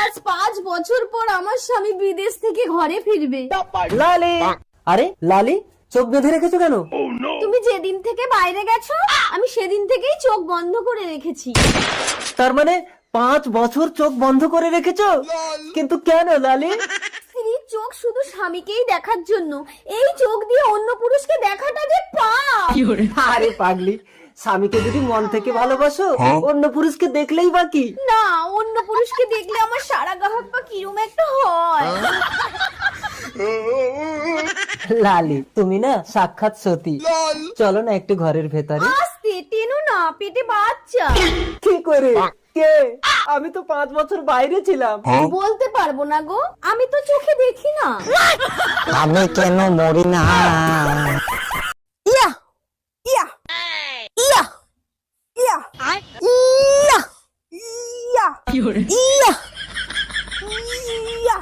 আজ 5 বছর পর আমার স্বামী বিদেশ থেকে ঘরে ফিরবে। লালি, আরে লালি চোখ বেঁধে রেখেছো কেন? তুমি যেদিন থেকে বাইরে গেছো আমি সেদিন থেকেই চোখ বন্ধ করে রেখেছি। তার মানে 5 বছর চোখ বন্ধ করে রেখেছো? কিন্তু কেন লালি? স্ত্রীর চোখ শুধু স্বামীকেই দেখার জন্য, এই চোখ দিয়ে অন্য পুরুষকে দেখাটা যে পাপ। আরে পাগলি, স্বামীকে যদি মন থেকে ভালোবাসো অন্য পুরুষকে দেখলেই বাকি। না, অন্য পুরুষকে দেখলে আমার সারা গা হাত পা কিরম একটা হয়। লালি তুমি না সাক্ষাৎ সতী। চলো না একটু ঘরের ভেতরে। আস্তে টেনো না, পেটে বাচ্চা। কি করে? কে? আমি তো 5 বছর বাইরে ছিলাম। বলতে পারবো না গো, আমি তো চোখে দেখি না। আমি কেন মরি না? ইয়া ইয়া ইয়া ইয়া ইয়া ইয়া ইয়া ইয়া।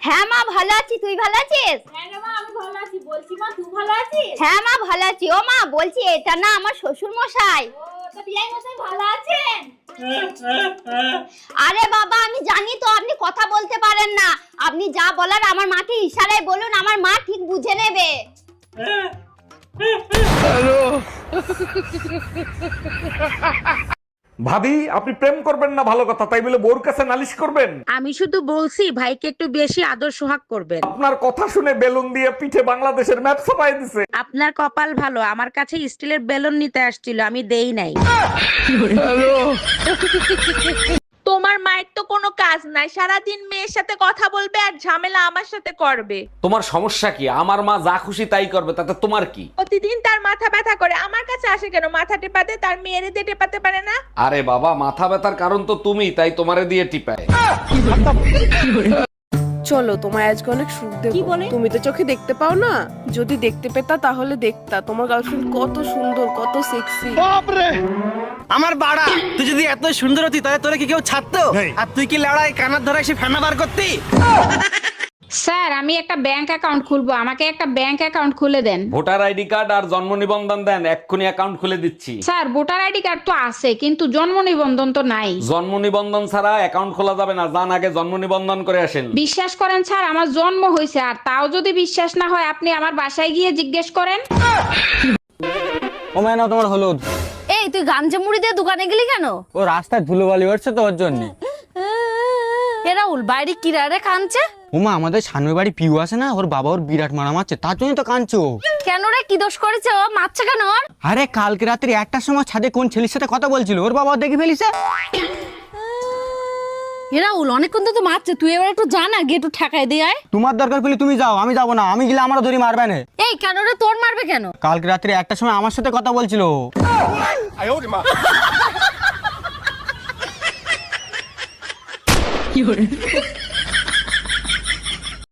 হ্যাঁ মা ভালো আছি, তুই ভালো আছিস? হ্যাঁ রে মা, আমি ভালো আছি। বলছি মা, তুই ভালো আছিস? হ্যাঁ মা ভালো আছি। ও মা বলছি এটা না আমার শ্বশুর মশাই। ও, তো বিয়াই মশাই ভালো আছেন? আরে বাবা আমি জানি তো আপনি কথা বলতে পারেন না, আপনি যা বলার আমার মাকে ইশারায় বলুন, আমার মা ঠিক বুঝে নেবে। ভাবি আপনি প্রেম করবেন না ভালো কথা, তাই বলে বোর কাছে নালিশ করবেন? আমি শুধু বলছি ভাইকে একটু বেশি আদর সোহাগ করবেন। আপনার কথা শুনে বেলুন দিয়ে পিঠে বাংলাদেশের ম্যাপ ছাপাই দিছে। আপনার কপাল ভালো, আমার কাছে স্টিলের বেলুন নিতে আসছিল, আমি দেই নাই। তোমার মায়ের তো কোনো কাজ নাই, সারাদিন মেয়ের সাথে কথা বলবে আর ঝামেলা আমার সাথে করবে। তোমার সমস্যা কি? আমার মা যা খুশি তাই করবে, তাতে তোমার কি? প্রতিদিন তার মাথা ব্যথা করে, আমার কাছে আসে কেন? মাথা টেপাতে, তার মেয়েরে দিয়ে টেপাতে পারে না? আরে বাবা, মাথা ব্যথার কারণ তো তুমি, তাই তোমারে দিয়ে টিপায়। চলো তোমায় আজকে অনেক সুখ দেবো। তুমি তো চোখে দেখতে পাও না, যদি দেখতে পেতা তাহলে দেখতা তোমার গার্লফ্রেন্ড কত সুন্দর, কত সেক্সি। আমার বাড়া, তুই যদি এত সুন্দর হতি তাহলে তোরে কি কেউ ছাড়তো? আর তুই কি লড়াই কানার ধরে এসে ফেনা বার করতি? স্যার আমি একটা ব্যাংক অ্যাকাউন্ট খুলবো, আমাকে একটা ব্যাংক অ্যাকাউন্ট খুলে দেন। ভোটার আইডি কার্ড আর জন্ম নিবন্ধন দেন, এক্ষুনি অ্যাকাউন্ট খুলে দিচ্ছি। স্যার ভোটার আইডি কার্ড তো আছে কিন্তু জন্ম নিবন্ধন তো নাই। জন্ম নিবন্ধন ছাড়া অ্যাকাউন্ট খোলা যাবে না, যান আগে জন্ম নিবন্ধন করে আসেন। বিশ্বাস করেন স্যার আমার জন্ম হয়েছে, আর তাও যদি বিশ্বাস না হয় আপনি আমার বাসায় গিয়ে জিজ্ঞেস করেন। ও মানে তোমার হলুদ। এই তুই গামছা মুড়ি দিয়ে দোকানে গেলি কেন? ও রাস্তায় ধুলোবালি উঠছে তো ওর জন্য। রাহুল বাইরে কিরারে কাঁদছে? ওমা আমাদের সামনে বাড়ি পিউ আছে না, ওর বাবা ওর বিরাট মারা মারছে, তার জন্য তো কাঁদছো। কেন রে, কি দোষ করেছে ও? মারছে কেন ওর? আরে কালকে রাত্রি 1টার সময় ছাদে কোন ছেলের সাথে কথা বলছিল, ওর বাবা দেখে ফেলিছে। রাহুল অনেকক্ষণ তো মারছে, তুই এবার একটু জানা গিয়ে একটু ঠেকাই দিয়ে আয়। তোমার দরকার পেলে তুমি যাও, আমি যাবো না, আমি গেলে আমারও ধরি মারবে না। এই কেন রে, তোর মারবে কেন? কালকে রাত্রি 1টার সময় আমার সাথে কথা বলছিল।